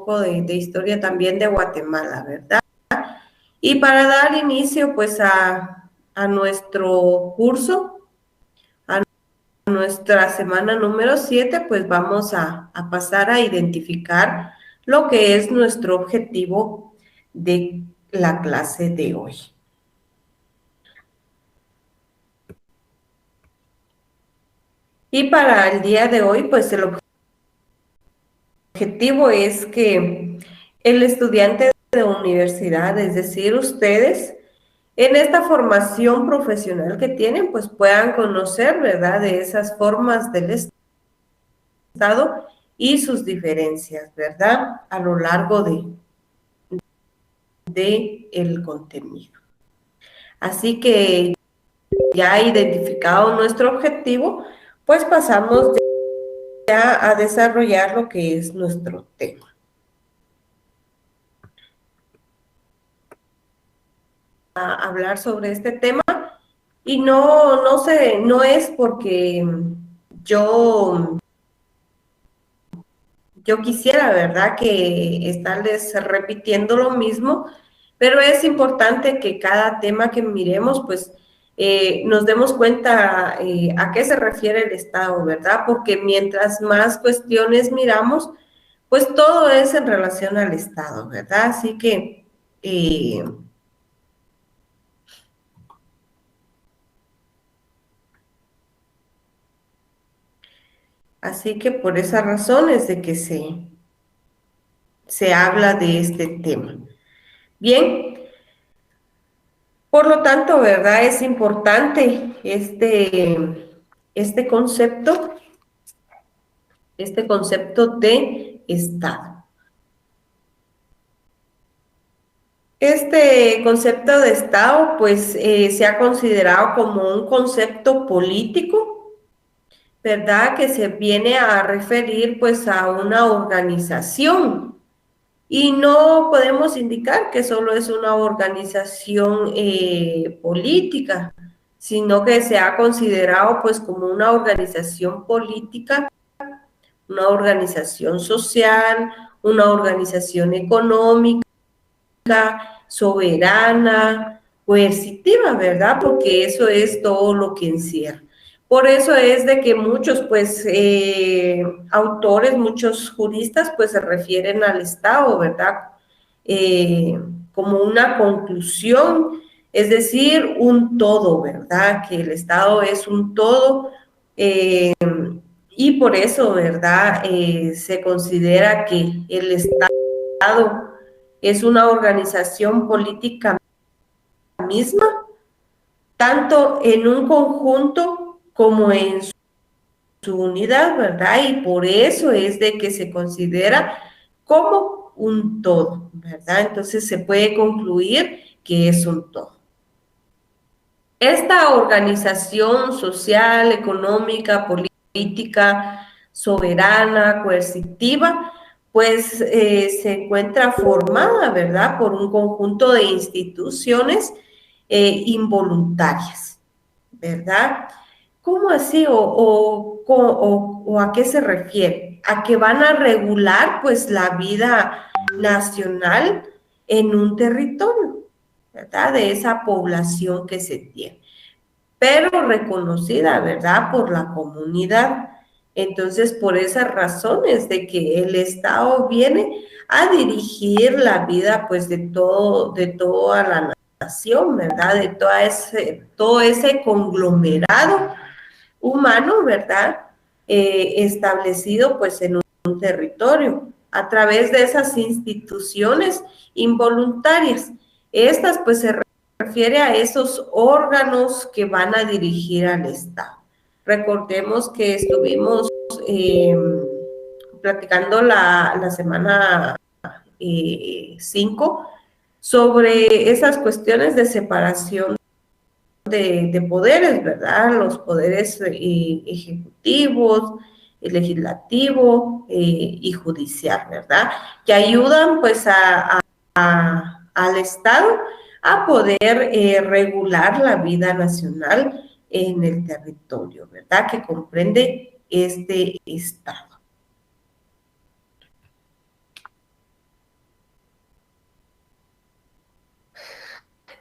poco de historia también de Guatemala, ¿verdad? Y para dar inicio pues a nuestro curso, a nuestra semana número 7, pues vamos a pasar a identificar lo que es nuestro objetivo de la clase de hoy. Y para el día de hoy, pues el objetivo es que el estudiante de universidad, es decir, ustedes, en esta formación profesional que tienen, pues puedan conocer, ¿verdad?, de esas formas del Estado y sus diferencias, ¿verdad?, a lo largo de el contenido. Así que ya identificado nuestro objetivo, pues pasamos ya a desarrollar lo que es nuestro tema. A hablar sobre este tema y no es porque yo quisiera, ¿verdad?, que estarles repitiendo lo mismo, pero es importante que cada tema que miremos, pues, nos demos cuenta a qué se refiere el Estado, ¿verdad? Porque mientras más cuestiones miramos, pues todo es en relación al Estado, ¿verdad? Así que por esa razón es de que se habla de este tema. Bien, por lo tanto, ¿verdad? Es importante este concepto de Estado. Este concepto de Estado, pues, se ha considerado como un concepto político, ¿verdad? Que se viene a referir, pues, a una organización. Y no podemos indicar que solo es una organización política, sino que se ha considerado pues como una organización política, una organización social, una organización económica, soberana, coercitiva, ¿verdad? Porque eso es todo lo que encierra. Por eso es de que muchos, pues, autores, muchos juristas, pues, se refieren al Estado, ¿verdad? Como una conclusión, es decir, un todo, ¿verdad? Que el Estado es un todo, y por eso, ¿verdad? Se considera que el Estado es una organización política misma, tanto en un conjunto como en su unidad, ¿verdad? Y por eso es de que se considera como un todo, ¿verdad? Entonces se puede concluir que es un todo. Esta organización social, económica, política, soberana, coercitiva, pues se encuentra formada, ¿verdad?, por un conjunto de instituciones involuntarias, ¿verdad? ¿Cómo así? ¿O a qué se refiere? A que van a regular, pues, la vida nacional en un territorio, ¿verdad?, de esa población que se tiene, pero reconocida, ¿verdad?, por la comunidad. Entonces, por esas razones de que el Estado viene a dirigir la vida, pues, de toda la nación, ¿verdad?, de todo ese conglomerado humano, ¿verdad?, establecido, pues, en un territorio, a través de esas instituciones involuntarias. Estas, pues, se refiere a esos órganos que van a dirigir al Estado. Recordemos que estuvimos platicando la semana 5 sobre esas cuestiones de separación de poderes, ¿verdad? Los poderes ejecutivos, el legislativo y judicial, ¿verdad? Que ayudan pues al Estado a poder regular la vida nacional en el territorio, ¿verdad?, que comprende este Estado.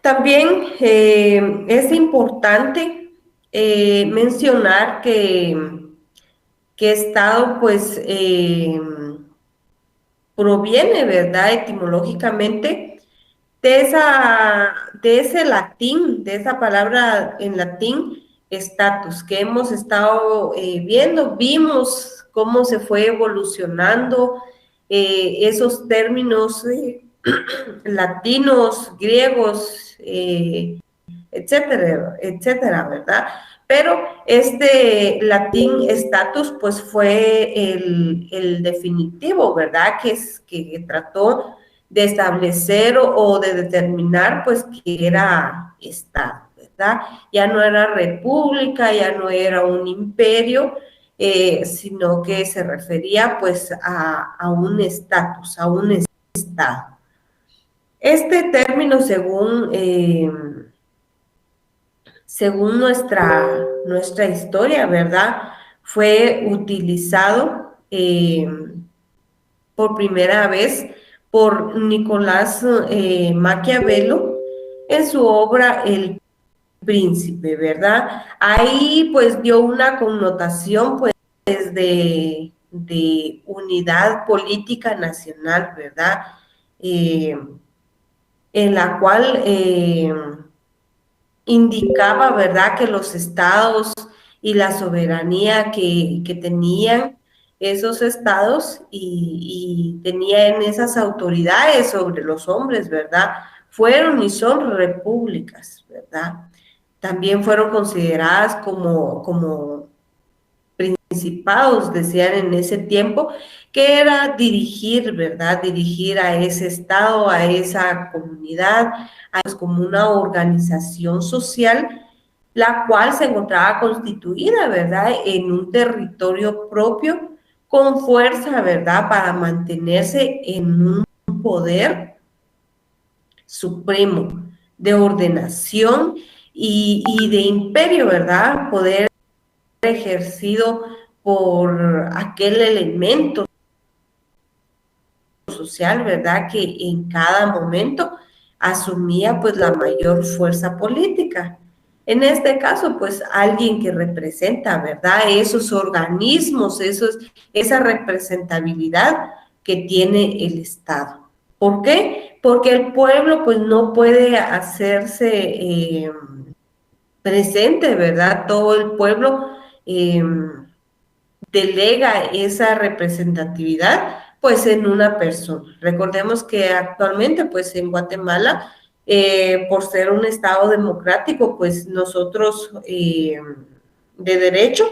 También es importante mencionar que Estado, pues, proviene, ¿verdad? Etimológicamente de ese latín, de esa palabra en latín, estatus, que hemos estado viendo, vimos cómo se fue evolucionando esos términos latinos, griegos, etcétera, etcétera, ¿verdad? Pero este latín status, pues fue el definitivo, ¿verdad? Que trató de establecer o de determinar, pues, que era Estado, ¿verdad? Ya no era república, ya no era un imperio, sino que se refería, pues, a un estatus, a un Estado. Este término, según nuestra historia, ¿verdad? Fue utilizado por primera vez por Nicolás Maquiavelo en su obra El Príncipe, ¿verdad? Ahí pues dio una connotación pues de unidad política nacional, ¿verdad? En la cual indicaba, ¿verdad?, que los estados y la soberanía que tenían esos estados y tenían esas autoridades sobre los hombres, ¿verdad? Fueron y son repúblicas, ¿verdad? También fueron consideradas como principados, decían en ese tiempo, que era dirigir, ¿verdad? Dirigir a ese estado, a esa comunidad, pues, como una organización social, la cual se encontraba constituida, ¿verdad? En un territorio propio, con fuerza, ¿verdad? Para mantenerse en un poder supremo de ordenación y de imperio, ¿verdad? Poder ejercido por aquel elemento social, ¿verdad? Que en cada momento asumía pues la mayor fuerza política. En este caso, pues alguien que representa, ¿verdad? Esos organismos, esa representabilidad que tiene el Estado. ¿Por qué? Porque el pueblo pues no puede hacerse presente, ¿verdad? Todo el pueblo delega esa representatividad pues en una persona. Recordemos que actualmente pues en Guatemala, por ser un estado democrático, pues nosotros de derecho,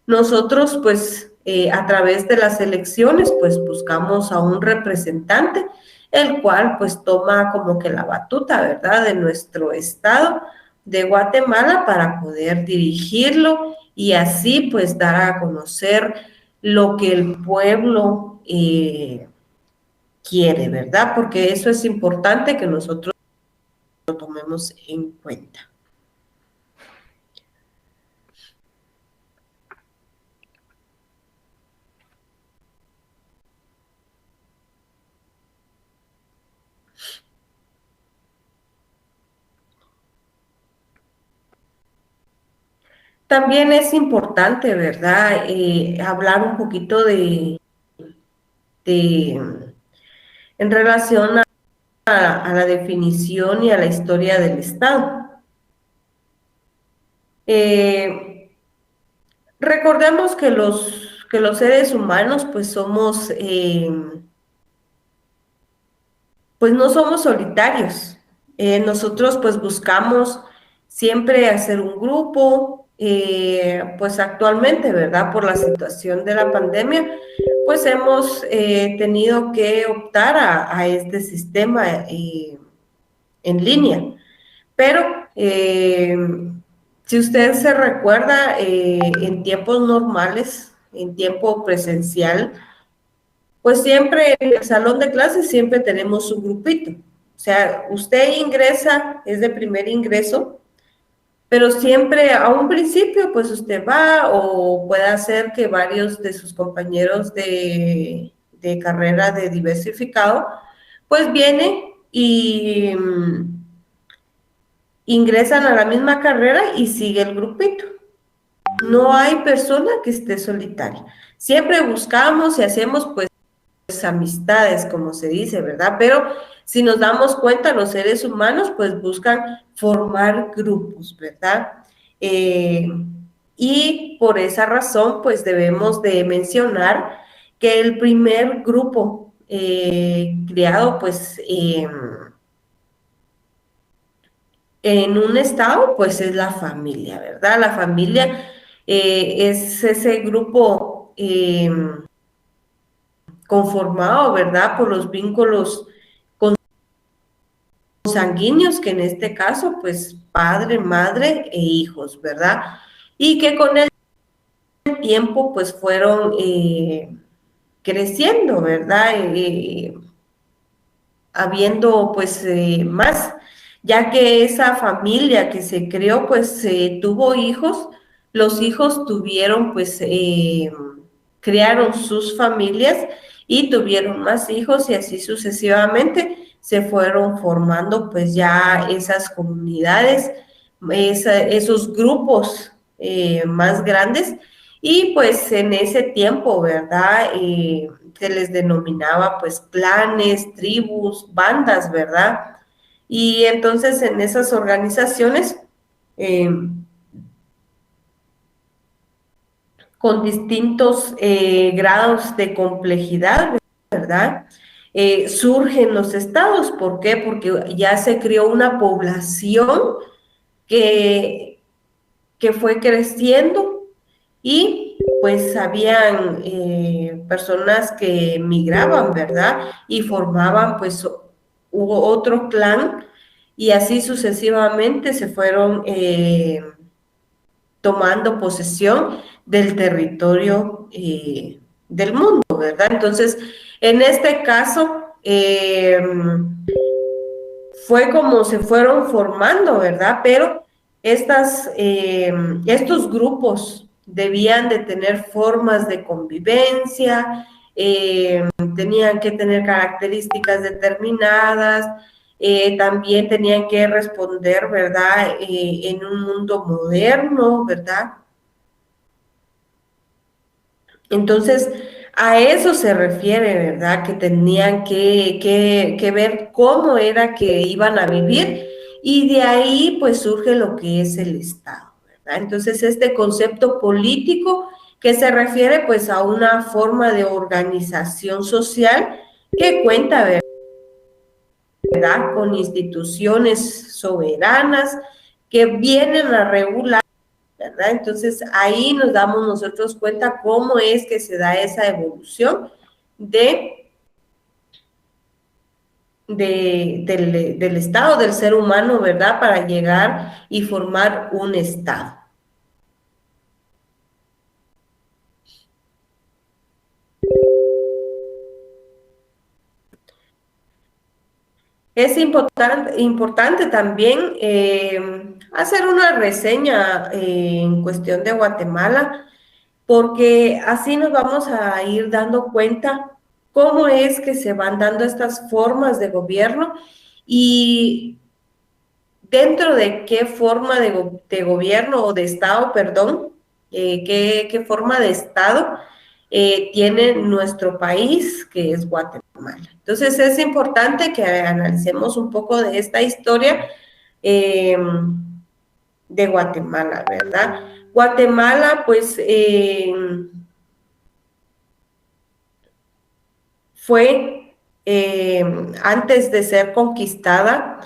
nosotros pues a través de las elecciones pues buscamos a un representante, el cual pues toma como que la batuta, ¿verdad?, de nuestro estado de Guatemala para poder dirigirlo y así pues dar a conocer lo que el pueblo quiere, ¿verdad? Porque eso es importante que nosotros lo tomemos en cuenta. También es importante, ¿verdad? Hablar un poquito de en relación a la definición y a la historia del Estado. Recordemos que los seres humanos pues somos, pues no somos solitarios. Nosotros pues buscamos siempre hacer un grupo, pues actualmente, ¿verdad? Por la situación de la pandemia, pues hemos tenido que optar a este sistema en línea. Pero si usted se recuerda, en tiempos normales, en tiempo presencial, pues siempre en el salón de clases siempre tenemos un grupito. O sea, usted ingresa, es de primer ingreso, pero siempre a un principio, pues usted va o puede hacer que varios de sus compañeros de carrera de diversificado, pues viene ingresan a la misma carrera y sigue el grupito. No hay persona que esté solitaria. Siempre buscamos y hacemos pues amistades, como se dice, ¿verdad? Pero si nos damos cuenta, los seres humanos pues buscan formar grupos, ¿verdad? Eh, y por esa razón pues debemos de mencionar que el primer grupo creado pues en un estado pues es la familia, ¿verdad? La familia es ese grupo conformado, ¿verdad? Por los vínculos sanguíneos, que en este caso, pues padre, madre e hijos, ¿verdad? Y que con el tiempo, pues fueron creciendo, ¿verdad? Habiendo, pues, más, ya que esa familia que se creó, pues, tuvo hijos, los hijos tuvieron, pues, crearon sus familias y tuvieron más hijos y así sucesivamente se fueron formando pues ya esas comunidades, esos grupos más grandes y pues en ese tiempo, ¿verdad? Se les denominaba pues clanes, tribus, bandas, ¿verdad? Y entonces en esas organizaciones eh, con distintos grados de complejidad, ¿verdad? Surgen los estados. ¿Por qué? Porque ya se creó una población que, que fue creciendo y pues habían personas que migraban, ¿verdad? Y formaban pues hubo otro clan y así sucesivamente se fueron tomando posesión del territorio del mundo, ¿verdad? Entonces, en este caso, fue como se fueron formando, ¿verdad? Pero estos grupos debían de tener formas de convivencia, tenían que tener características determinadas, también tenían que responder, ¿verdad? En un mundo moderno, ¿verdad? Entonces, a eso se refiere, ¿verdad? Que tenían que ver cómo era que iban a vivir y de ahí pues surge lo que es el Estado, ¿verdad? Entonces, este concepto político que se refiere pues a una forma de organización social que cuenta, ¿verdad? Con instituciones soberanas que vienen a regular, ¿verdad? Entonces ahí nos damos nosotros cuenta cómo es que se da esa evolución de, del estado del ser humano, ¿verdad? Para llegar y formar un estado. Es importante también hacer una reseña en cuestión de Guatemala, porque así nos vamos a ir dando cuenta cómo es que se van dando estas formas de gobierno y dentro de qué forma de gobierno o de Estado, perdón, qué forma de Estado tiene nuestro país, que es Guatemala. Entonces es importante que analicemos un poco de esta historia eh, de Guatemala, ¿verdad? Guatemala, pues, fue antes de ser conquistada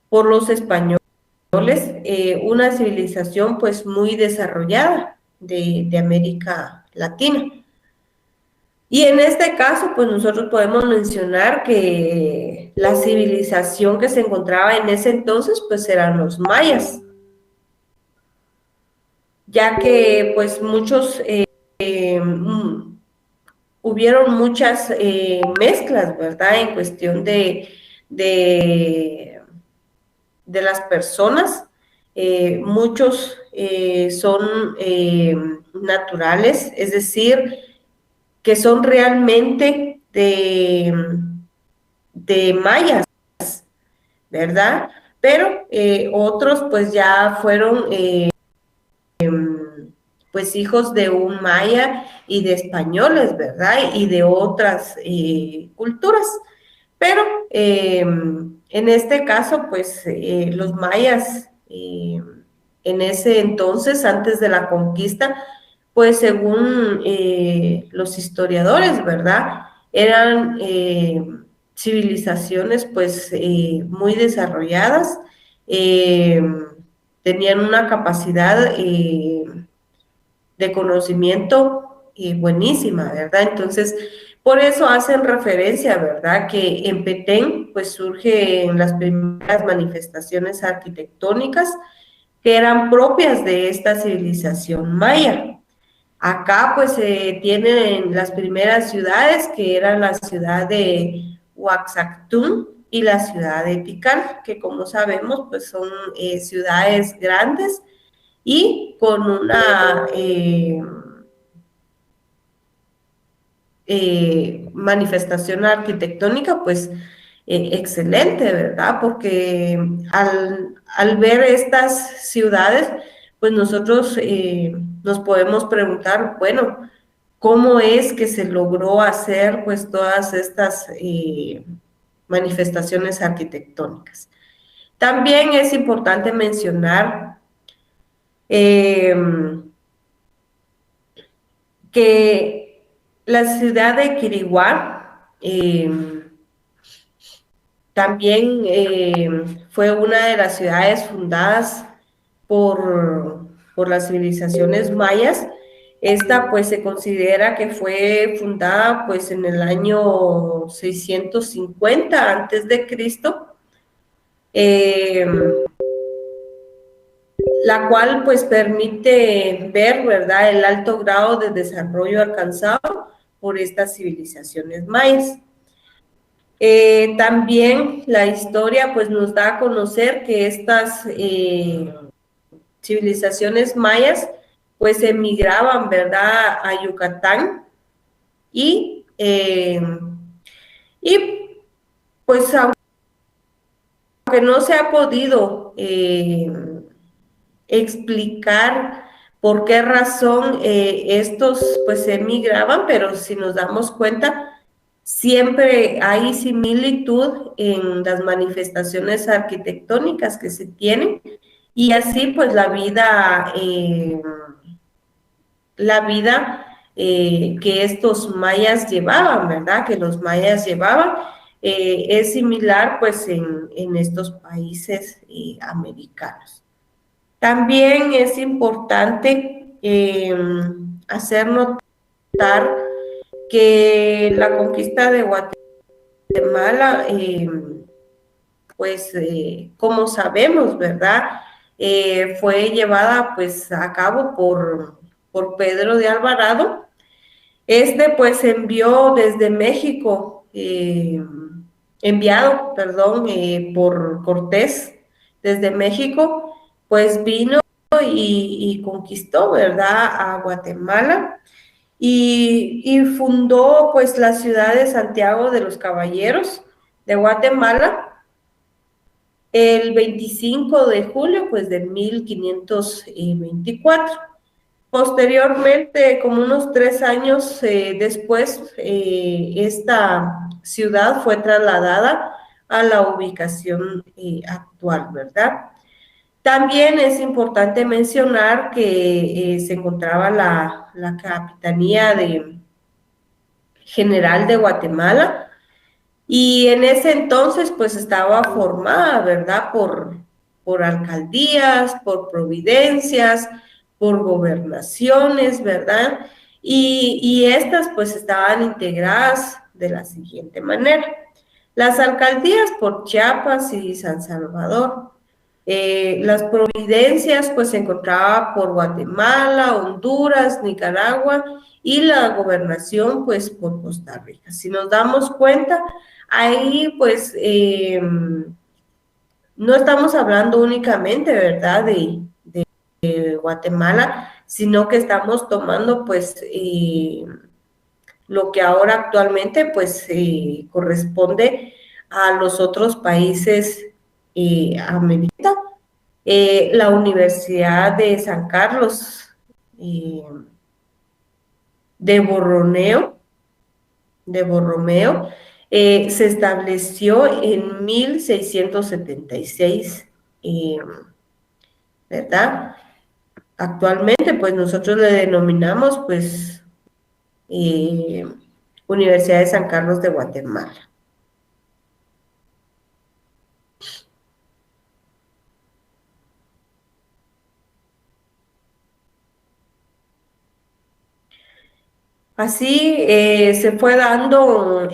por los españoles, una civilización pues muy desarrollada de América Latina. Y en este caso, pues nosotros podemos mencionar que la civilización que se encontraba en ese entonces, pues eran los mayas, ya que pues muchos, hubieron muchas mezclas, ¿verdad? En cuestión de, de las personas. Muchos son naturales, es decir, que son realmente de mayas, ¿verdad? pero otros pues ya fueron pues hijos de un maya y de españoles, ¿verdad? Y de otras culturas. Pero en este caso, pues los mayas en ese entonces, antes de la conquista, pues según los historiadores, ¿verdad? Eran civilizaciones pues muy desarrolladas, eh, tenían una capacidad de conocimiento buenísima, ¿verdad? Entonces, por eso hacen referencia, ¿verdad? Que en Petén, pues surgen las primeras manifestaciones arquitectónicas que eran propias de esta civilización maya. Acá, pues, se tienen las primeras ciudades, que eran la ciudad de Huaxactún y la ciudad de Tikal, que como sabemos, pues son ciudades grandes y con una manifestación arquitectónica, pues excelente, ¿verdad? Porque al ver estas ciudades, pues nosotros nos podemos preguntar, bueno, ¿cómo es que se logró hacer pues todas estas manifestaciones arquitectónicas? También es importante mencionar eh, que la ciudad de Quiriguá también fue una de las ciudades fundadas por las civilizaciones mayas. Esta pues se considera que fue fundada pues en el año 650 antes de Cristo, eh, la cual pues permite ver, ¿verdad?, el alto grado de desarrollo alcanzado por estas civilizaciones mayas. También la historia pues nos da a conocer que estas civilizaciones mayas pues emigraban, ¿verdad?, a Yucatán y, y pues aunque no se ha podido explicar por qué razón estos pues emigraban, pero si nos damos cuenta, siempre hay similitud en las manifestaciones arquitectónicas que se tienen y así pues la vida que estos mayas llevaban, ¿verdad? Que los mayas llevaban, es similar pues en estos países americanos. También es importante hacer notar que la conquista de Guatemala, pues como sabemos, ¿verdad? Fue llevada pues a cabo por Pedro de Alvarado. Este pues envió desde México, enviado, perdón, por Cortés desde México, pues vino y conquistó, ¿verdad?, a Guatemala y fundó pues la ciudad de Santiago de los Caballeros de Guatemala el 25 de julio pues de 1524. Posteriormente, como unos 3 años después, esta ciudad fue trasladada a la ubicación actual, ¿verdad? También es importante mencionar que se encontraba la Capitanía General de Guatemala y en ese entonces pues estaba formada, ¿verdad? Por alcaldías, por providencias, por gobernaciones, ¿verdad? Y estas pues estaban integradas de la siguiente manera. Las alcaldías por Chiapas y San Salvador. Las providencias pues se encontraba por Guatemala, Honduras, Nicaragua y la gobernación pues por Costa Rica. Si nos damos cuenta, ahí pues no estamos hablando únicamente, ¿verdad?, de Guatemala, sino que estamos tomando pues lo que ahora actualmente pues corresponde a los otros países amerita. La Universidad de San Carlos de Borromeo, se estableció en 1676, ¿verdad? Actualmente, pues nosotros le denominamos, pues, Universidad de San Carlos de Guatemala. Así se fue dando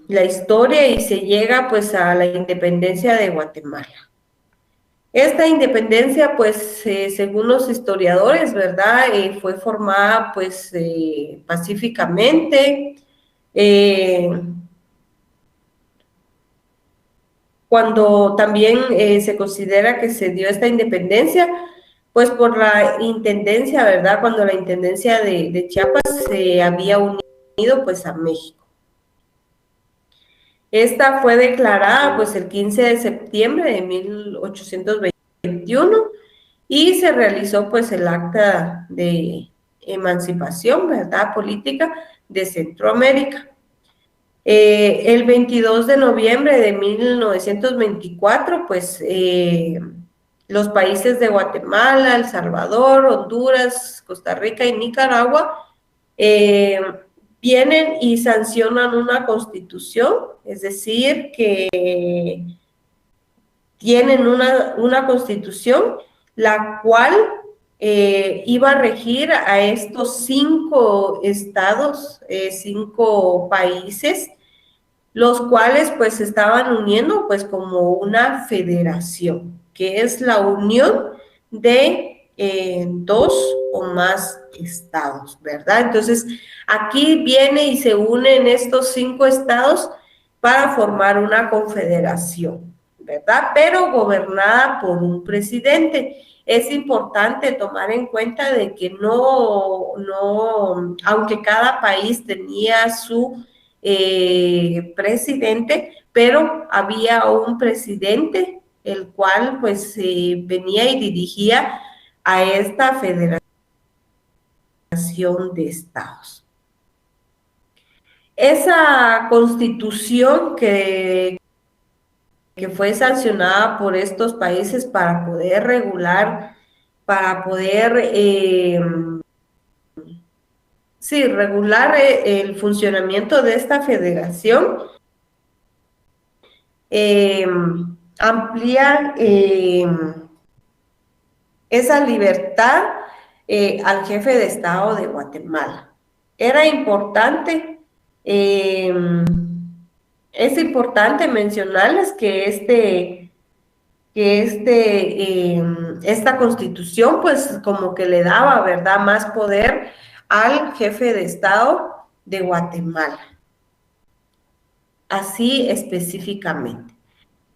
la historia y se llega pues a la independencia de Guatemala. Esta independencia, pues, según los historiadores, ¿verdad? Fue formada, pues, pacíficamente. Cuando también se considera que se dio esta independencia, pues por la intendencia, ¿verdad? Cuando la intendencia de Chiapas se había unido, pues, a México. Esta fue declarada, pues, el 15 de septiembre de 1821 y se realizó, pues, el acta de emancipación, ¿verdad? Política de Centroamérica. El 22 de noviembre de 1924, pues, los países de Guatemala, El Salvador, Honduras, Costa Rica y Nicaragua vienen y sancionan una constitución, es decir, que tienen una constitución la cual iba a regir a estos 5 estados, 5 países, los cuales pues se estaban uniendo pues como una federación, que es la unión de 2 o más estados, ¿verdad? Entonces, aquí viene y se unen estos 5 estados para formar una confederación, ¿verdad? Pero gobernada por un presidente. Es importante tomar en cuenta de que aunque cada país tenía su presidente, pero había un presidente el cual pues venía y dirigía a esta federación de estados. Esa constitución que fue sancionada por estos países para poder regular, regular el funcionamiento de esta federación, amplía esa libertad al jefe de Estado de Guatemala. Es importante mencionarles que esta constitución pues como que le daba, ¿verdad?, más poder al jefe de Estado de Guatemala. Así específicamente.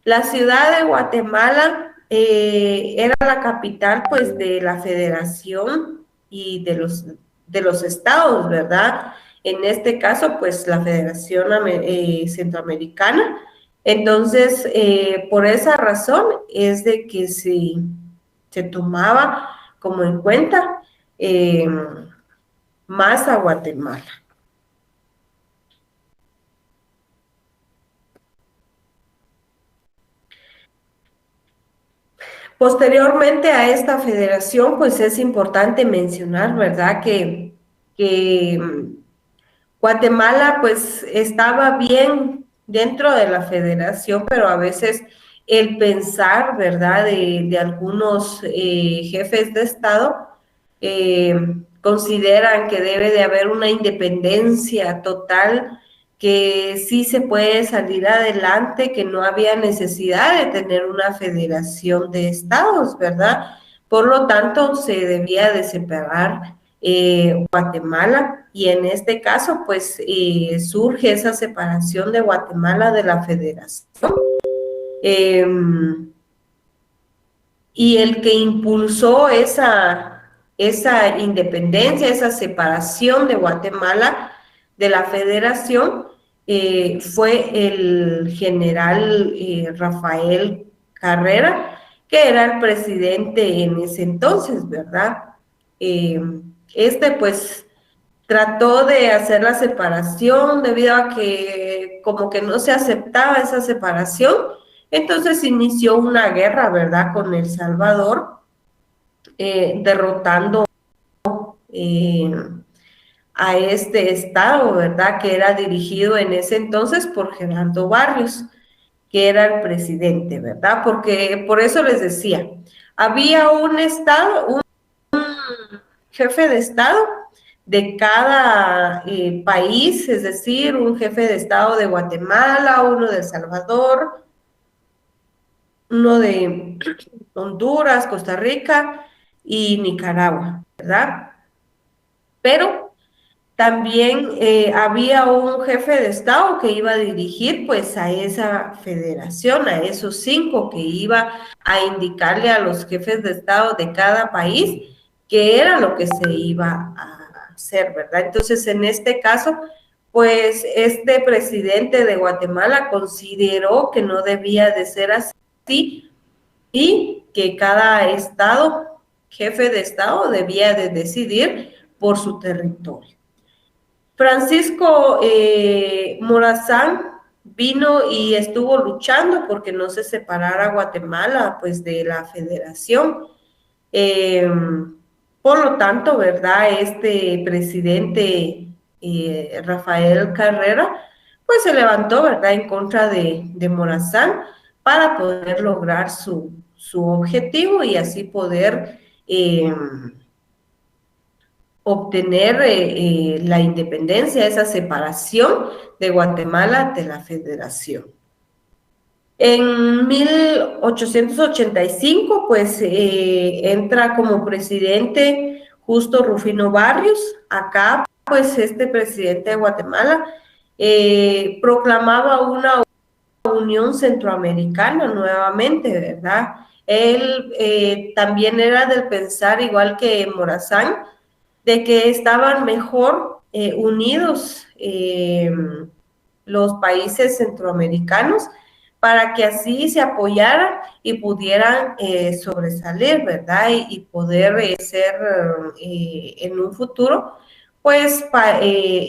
La ciudad de Guatemala era la capital pues de la federación y de los estados, ¿verdad? En este caso pues la Federación Centroamericana. Entonces, por esa razón es de que se tomaba como en cuenta más a Guatemala. Posteriormente a esta federación, pues es importante mencionar, ¿verdad?, que Guatemala pues estaba bien dentro de la federación, pero a veces el pensar, ¿verdad?, de algunos jefes de Estado consideran que debe de haber una independencia total, que sí se puede salir adelante, que no había necesidad de tener una federación de estados, ¿verdad? Por lo tanto, se debía de separar Guatemala y en este caso, pues, surge esa separación de Guatemala de la federación. Y el que impulsó esa independencia, esa separación de Guatemala de la federación, fue el general Rafael Carrera, que era el presidente en ese entonces, ¿verdad? Pues trató de hacer la separación debido a que como que no se aceptaba esa separación, entonces inició una guerra, ¿verdad?, con El Salvador, derrotando eh, a este estado, ¿verdad?, que era dirigido en ese entonces por Gerardo Barrios, que era el presidente, ¿verdad? Porque por eso les decía, había un estado, un jefe de estado de cada país, es decir, un jefe de estado de Guatemala, uno de El Salvador, uno de Honduras, Costa Rica y Nicaragua, ¿verdad? Pero también había un jefe de Estado que iba a dirigir pues a esa federación, a esos 5 que iba a indicarle a los jefes de Estado de cada país qué era lo que se iba a hacer, ¿verdad? Entonces, en este caso, pues este presidente de Guatemala consideró que no debía de ser así y que cada Estado, jefe de Estado, debía de decidir por su territorio. Francisco Morazán vino y estuvo luchando porque no se separara Guatemala pues de la federación. Por lo tanto, ¿verdad? Este presidente Rafael Carrera pues se levantó, ¿verdad?, en contra de Morazán para poder lograr su objetivo y así poder obtener la independencia, esa separación de Guatemala de la federación. En 1885, pues entra como presidente Justo Rufino Barrios. Acá, pues este presidente de Guatemala proclamaba una Unión Centroamericana nuevamente, ¿verdad? Él también era del pensar, igual que Morazán, de que estaban mejor unidos los países centroamericanos para que así se apoyaran y pudieran sobresalir, ¿verdad? Y poder ser en un futuro, pues,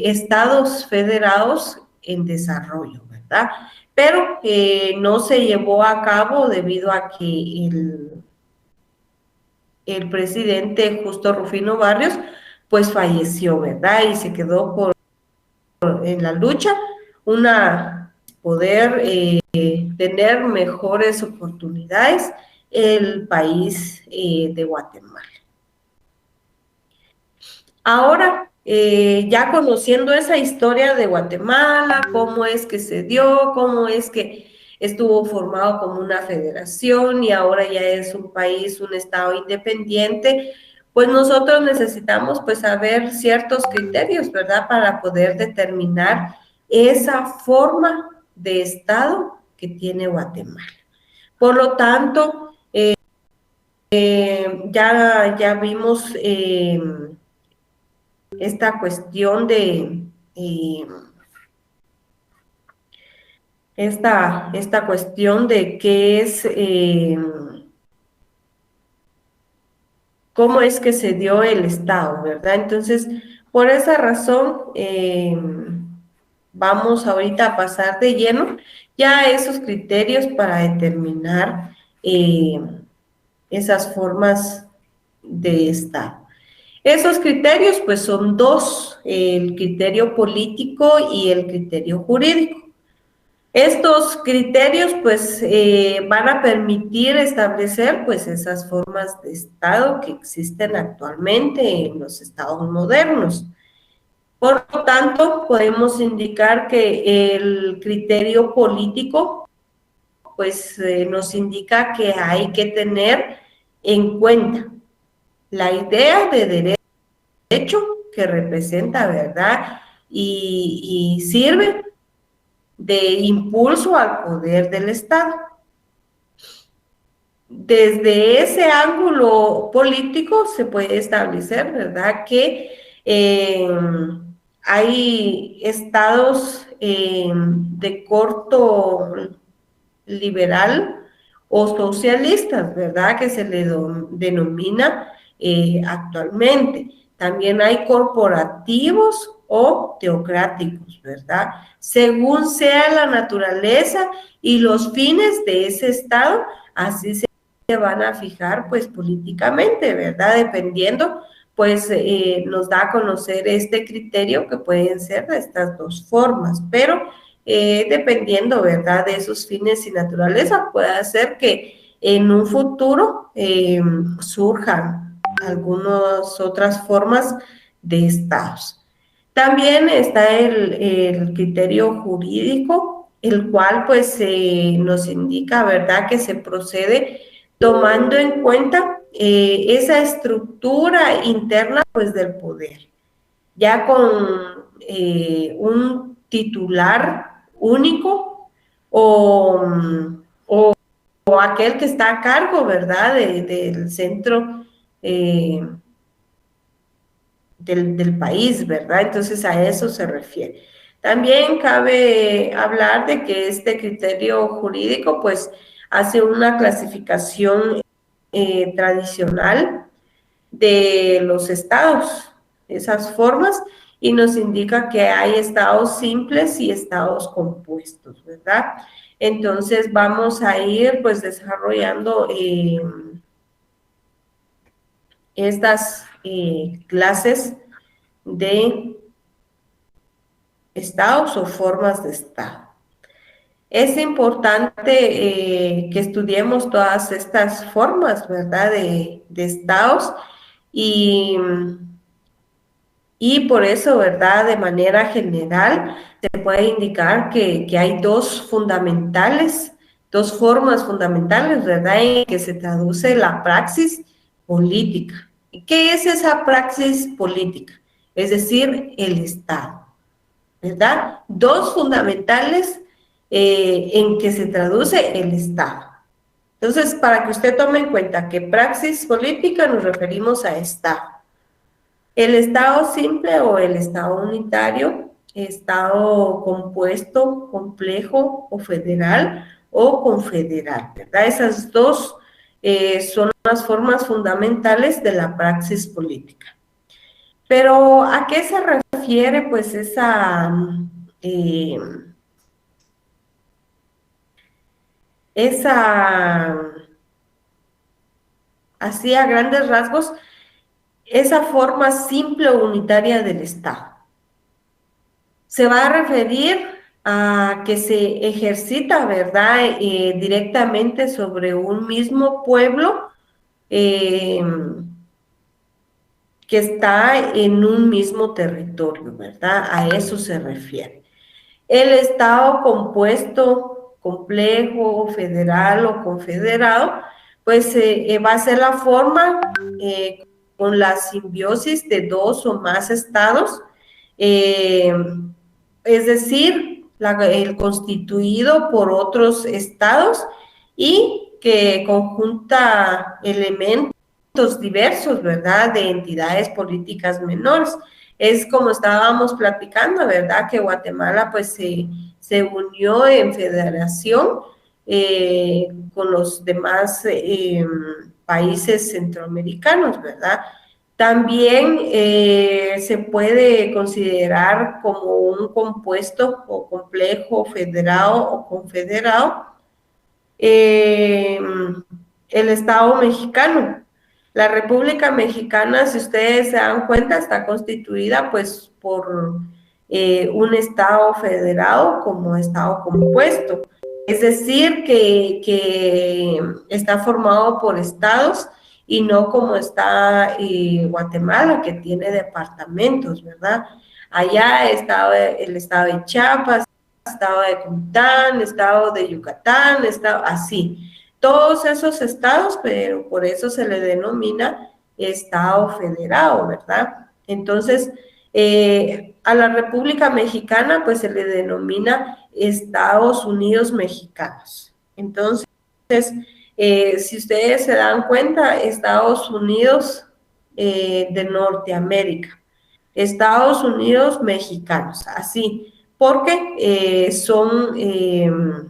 estados federados en desarrollo, ¿verdad? Pero no se llevó a cabo debido a que el presidente Justo Rufino Barrios pues falleció, ¿verdad? Y se quedó en la lucha poder tener mejores oportunidades el país de Guatemala. Ahora, ya conociendo esa historia de Guatemala, cómo es que se dio, cómo es que estuvo formado como una federación y ahora ya es un país, un estado independiente, pues nosotros necesitamos pues saber ciertos criterios, ¿verdad?, para poder determinar esa forma de estado que tiene Guatemala. Por lo tanto, ya vimos esta cuestión de esta cuestión de qué es cómo es que se dio el Estado, ¿verdad? Entonces, por esa razón, vamos ahorita a pasar de lleno ya a esos criterios para determinar esas formas de Estado. Esos criterios, pues, son 2, el criterio político y el criterio jurídico. Estos criterios, pues, van a permitir establecer, pues, esas formas de Estado que existen actualmente en los estados modernos. Por lo tanto, podemos indicar que el criterio político, pues, nos indica que hay que tener en cuenta la idea de derecho que representa, ¿verdad?, y sirve de impulso al poder del Estado. Desde ese ángulo político se puede establecer, ¿verdad?, que hay estados de corto liberal o socialistas, ¿verdad? Que se le denomina actualmente. También hay corporativos o teocráticos, ¿verdad? Según sea la naturaleza y los fines de ese Estado, así se van a fijar, pues, políticamente, ¿verdad? Dependiendo, pues, nos da a conocer este criterio que pueden ser de estas dos formas, pero dependiendo, ¿verdad?, de esos fines y naturaleza, puede hacer que en un futuro surjan algunas otras formas de estados. También está el criterio jurídico, el cual pues nos indica, ¿verdad?, que se procede tomando en cuenta esa estructura interna pues del poder, ya con un titular único o, o, o aquel que está a cargo, ¿verdad?, del centro del país, ¿verdad? Entonces a eso se refiere. También cabe hablar de que este criterio jurídico pues hace una clasificación tradicional de los estados, esas formas, y nos indica que hay estados simples y estados compuestos, ¿verdad? Entonces vamos a ir pues desarrollando estas clases de estados o formas de estado. Es importante que estudiemos todas estas formas, ¿verdad?, de estados y por eso, ¿verdad?, de manera general se puede indicar que hay dos fundamentales, dos formas fundamentales, ¿verdad?, en que se traduce la praxis política. ¿Qué es esa praxis política? Es decir, el Estado, ¿verdad? Dos fundamentales en que se traduce el Estado. Entonces, para que usted tome en cuenta que praxis política nos referimos a Estado. El Estado simple o el Estado unitario, Estado compuesto, complejo o federal o confederal, ¿verdad? Esas dos son las formas fundamentales de la praxis política. Pero, ¿a qué se refiere, pues, así a grandes rasgos, esa forma simple o unitaria del Estado? Se va a referir a que se ejercita, ¿verdad?, directamente sobre un mismo pueblo que está en un mismo territorio, ¿verdad? A eso se refiere. El Estado compuesto, complejo, federal o confederado, pues va a ser la forma con la simbiosis de dos o más estados, es decir, el constituido por otros estados y que conjunta elementos diversos, ¿verdad?, de entidades políticas menores. Es como estábamos platicando, ¿verdad?, que Guatemala pues se unió en federación con los demás países centroamericanos, ¿verdad? También se puede considerar como un compuesto o complejo federado o confederado el Estado mexicano. La República Mexicana, si ustedes se dan cuenta, está constituida pues por un Estado federado como Estado compuesto. Es decir, que está formado por estados y no como está Guatemala, que tiene departamentos, ¿verdad? Allá estaba el estado de Chiapas, estado de Comitán, estado de Yucatán, estado así. Todos esos estados, pero por eso se le denomina Estado federado, ¿verdad? Entonces, a la República Mexicana, pues se le denomina Estados Unidos Mexicanos. Entonces, si ustedes se dan cuenta, Estados Unidos de Norteamérica, Estados Unidos Mexicanos, así, porque son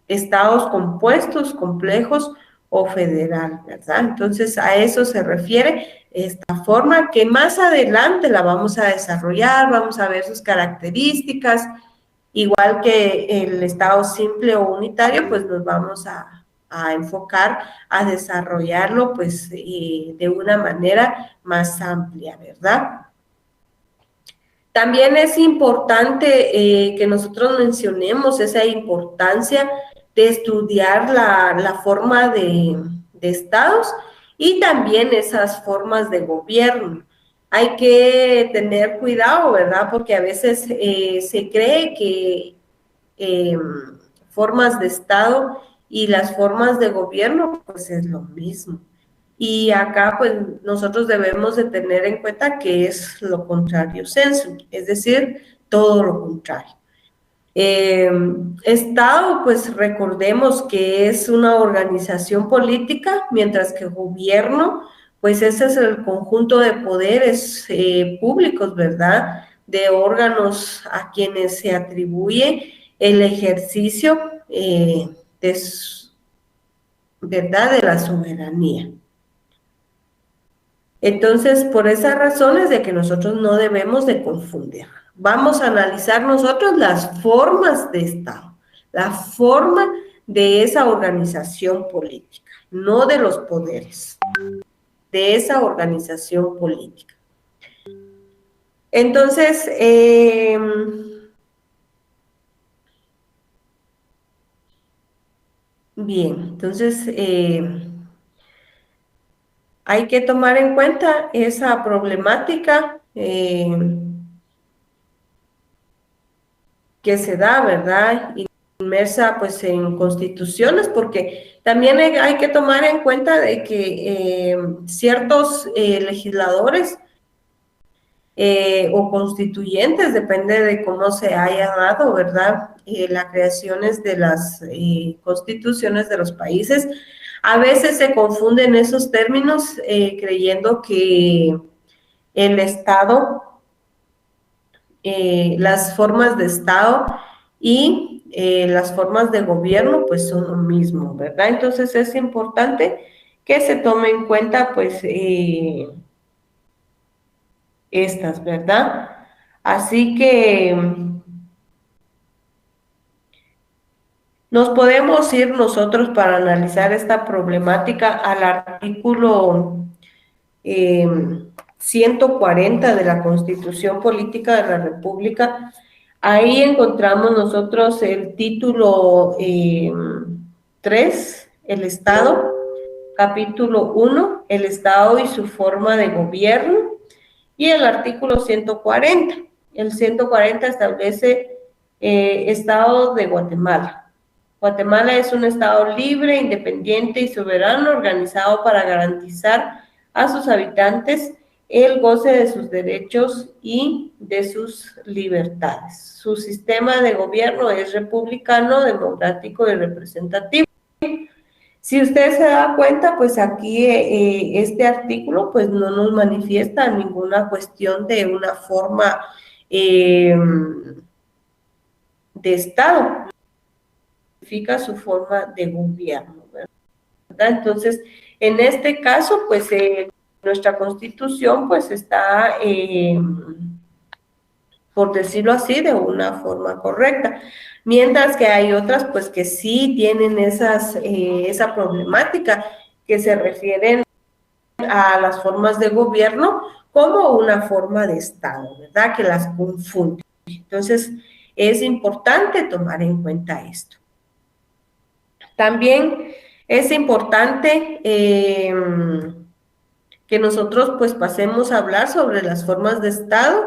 estados compuestos, complejos o federal, ¿verdad? Entonces a eso se refiere esta forma que más adelante la vamos a desarrollar, vamos a ver sus características, igual que el estado simple o unitario, pues nos vamos a enfocar a desarrollarlo pues de una manera más amplia, ¿verdad? También es importante que nosotros mencionemos esa importancia de estudiar la forma de estados y también esas formas de gobierno. Hay que tener cuidado, ¿verdad? Porque a veces se cree que eh, formas de estado y las formas de gobierno, pues es lo mismo. Y acá, pues, nosotros debemos de tener en cuenta que es lo contrario sensu, es decir, todo lo contrario. Estado, pues recordemos que es una organización política, mientras que gobierno, pues ese es el conjunto de poderes públicos, ¿verdad? De órganos a quienes se atribuye el ejercicio de, ¿verdad? De la soberanía. Entonces, por esas razones de que nosotros no debemos de confundir. Vamos a analizar nosotros las formas de Estado, la forma de esa organización política, no de los poderes, de esa organización política. Entonces, bien, entonces hay que tomar en cuenta esa problemática que se da, ¿verdad? Inmersa pues en constituciones, porque también hay que tomar en cuenta de que ciertos legisladores o constituyentes, depende de cómo se haya dado, ¿verdad? Las creaciones de las constituciones de los países, a veces se confunden esos términos creyendo que el Estado, las formas de Estado y las formas de gobierno pues son lo mismo, ¿verdad? Entonces es importante que se tome en cuenta pues estas, ¿verdad? Así que nos podemos ir nosotros para analizar esta problemática al artículo 140 de la Constitución Política de la República. Ahí encontramos nosotros el título 3, el Estado, capítulo 1, el Estado y su forma de gobierno, y el artículo 140. El 140 establece Estado de Guatemala. Guatemala es un Estado libre, independiente y soberano, organizado para garantizar a sus habitantes el goce de sus derechos y de sus libertades. Su sistema de gobierno es republicano, democrático y representativo. Si usted se da cuenta, pues aquí este artículo pues no nos manifiesta ninguna cuestión de una forma de Estado, significa su forma de gobierno, ¿verdad? Entonces, en este caso, pues nuestra Constitución pues está, por decirlo así, de una forma correcta. Mientras que hay otras pues que sí tienen esa problemática que se refieren a las formas de gobierno como una forma de Estado, ¿verdad? Que las confunde. Entonces, es importante tomar en cuenta esto. También es importante que nosotros pues pasemos a hablar sobre las formas de Estado,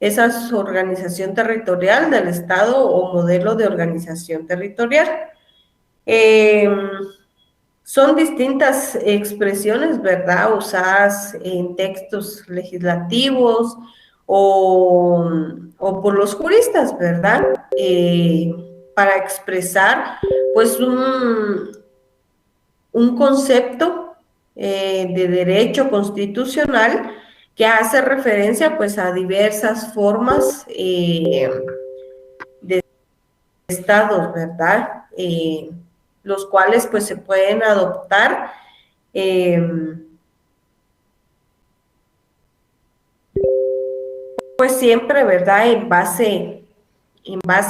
esa organización territorial del Estado o modelo de organización territorial. Son distintas expresiones, ¿verdad?, usadas en textos legislativos o por los juristas, ¿verdad?, para expresar pues un concepto de derecho constitucional que hace referencia pues a diversas formas de estados, ¿verdad? Los cuales pues se pueden adoptar pues siempre, ¿verdad? En base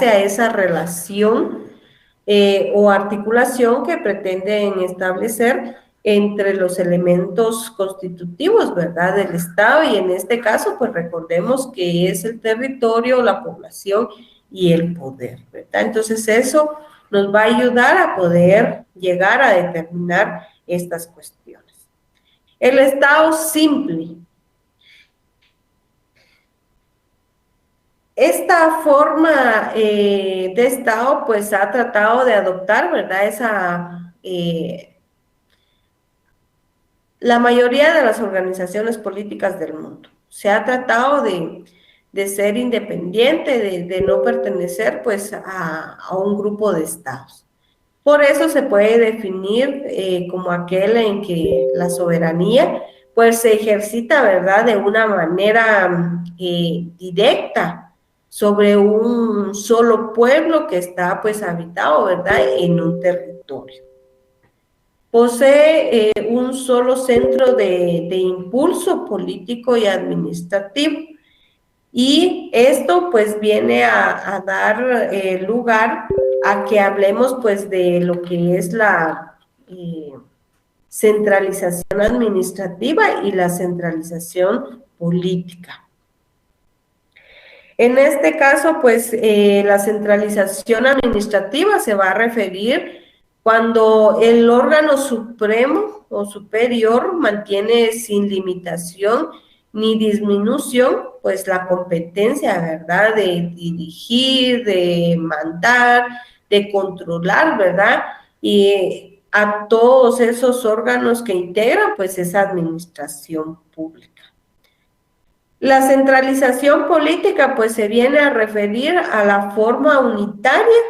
a esa relación o articulación que pretenden establecer entre los elementos constitutivos, ¿verdad?, del Estado, y en este caso, pues recordemos que es el territorio, la población y el poder, ¿verdad? Entonces eso nos va a ayudar a poder llegar a determinar estas cuestiones. El Estado simple. Esta forma de Estado, pues, ha tratado de adoptar, ¿verdad? La mayoría de las organizaciones políticas del mundo. Se ha tratado de ser independiente, de no pertenecer, pues, a un grupo de estados. Por eso se puede definir como aquel en que la soberanía, pues, se ejercita, ¿verdad?, de una manera directa sobre un solo pueblo que está, pues, habitado, ¿verdad?, en un territorio. Posee un solo centro de impulso político y administrativo. Y esto pues viene a dar lugar a que hablemos pues de lo que es la centralización administrativa y la centralización política. En este caso, pues la centralización administrativa se va a referir cuando el órgano supremo o superior mantiene sin limitación ni disminución, pues la competencia, ¿verdad?, de dirigir, de mandar, de controlar, ¿verdad?, y a todos esos órganos que integran, pues, esa administración pública. La centralización política, pues, se viene a referir a la forma unitaria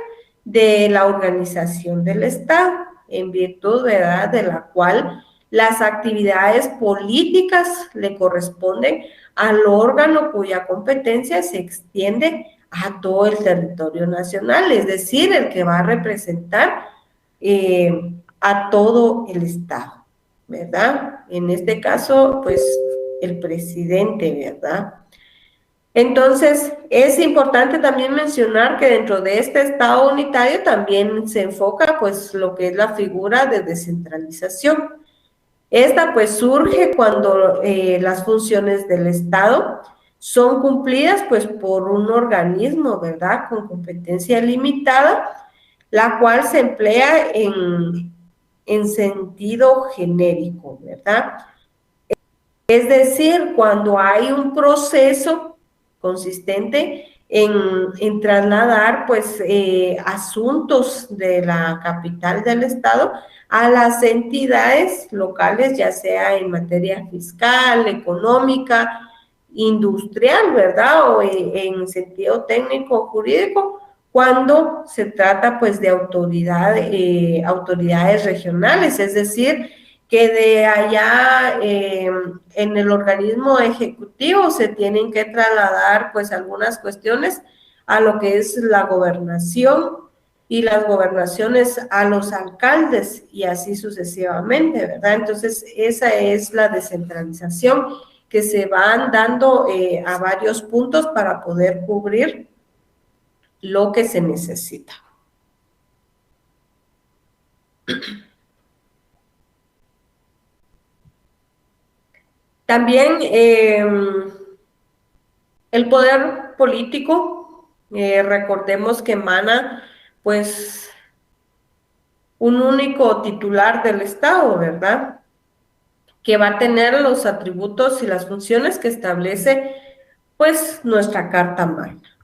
de la organización del Estado, en virtud, ¿verdad?, de la cual las actividades políticas le corresponden al órgano cuya competencia se extiende a todo el territorio nacional, es decir, el que va a representar a todo el Estado, ¿verdad? En este caso, pues, el presidente, ¿verdad? Entonces, es importante también mencionar que dentro de este Estado unitario también se enfoca, pues, lo que es la figura de descentralización. Esta, pues, surge cuando las funciones del Estado son cumplidas, pues, por un organismo, ¿verdad?, con competencia limitada, la cual se emplea en sentido genérico, ¿verdad? Es decir, cuando hay un proceso consistente en trasladar, pues, asuntos de la capital del Estado a las entidades locales, ya sea en materia fiscal, económica, industrial, ¿verdad?, o en sentido técnico jurídico, cuando se trata, pues, de autoridades regionales, es decir, que de allá en el organismo ejecutivo se tienen que trasladar, pues, algunas cuestiones a lo que es la gobernación, y las gobernaciones a los alcaldes, y así sucesivamente, ¿verdad? Entonces, esa es la descentralización que se van dando a varios puntos para poder cubrir lo que se necesita. También el poder político, recordemos que emana, pues, un único titular del Estado, ¿verdad?, que va a tener los atributos y las funciones que establece, pues, nuestra Carta Magna.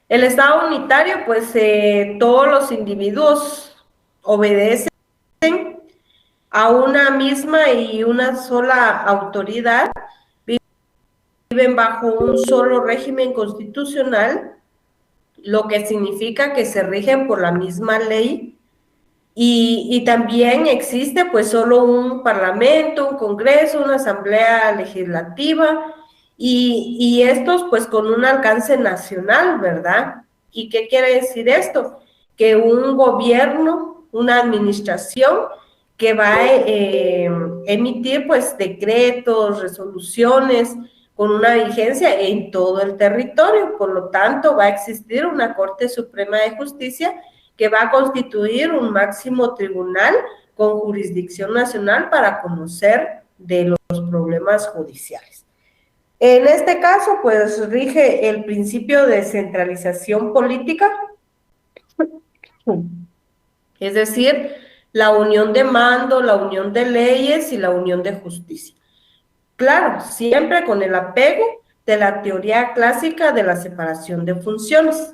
El Estado unitario, pues, todos los individuos obedecen a una misma y una sola autoridad, viven bajo un solo régimen constitucional, lo que significa que se rigen por la misma ley Y también existe pues solo un parlamento, un congreso, una asamblea legislativa y estos pues con un alcance nacional, ¿verdad? ¿Y qué quiere decir esto? Que un gobierno, una administración que va a emitir pues decretos, resoluciones con una vigencia en todo el territorio. Por lo tanto, va a existir una Corte Suprema de Justicia que va a constituir un máximo tribunal con jurisdicción nacional para conocer de los problemas judiciales. En este caso, pues rige el principio de centralización política, es decir, la unión de mando, la unión de leyes y la unión de justicia. Claro, siempre con el apego de la teoría clásica de la separación de funciones.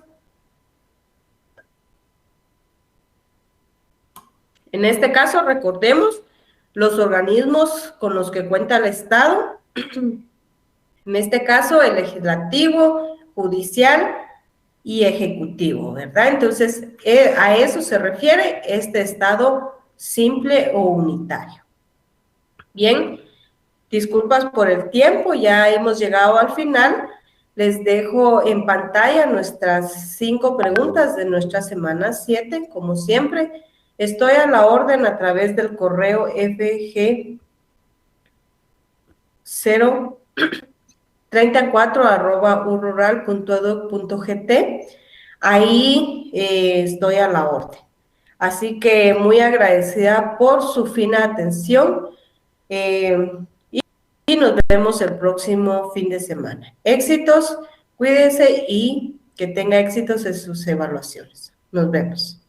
En este caso, recordemos los organismos con los que cuenta el Estado, en este caso el legislativo, judicial y ejecutivo, ¿verdad? Entonces, a eso se refiere este Estado simple o unitario. Bien, disculpas por el tiempo, ya hemos llegado al final. Les dejo en pantalla nuestras 5 preguntas de nuestra semana 7, como siempre. Estoy a la orden a través del correo fg034@urural.edu.gt. Ahí estoy a la orden. Así que muy agradecida por su fina atención. Eh, y nos vemos el próximo fin de semana. Éxitos, cuídense y que tenga éxitos en sus evaluaciones. Nos vemos.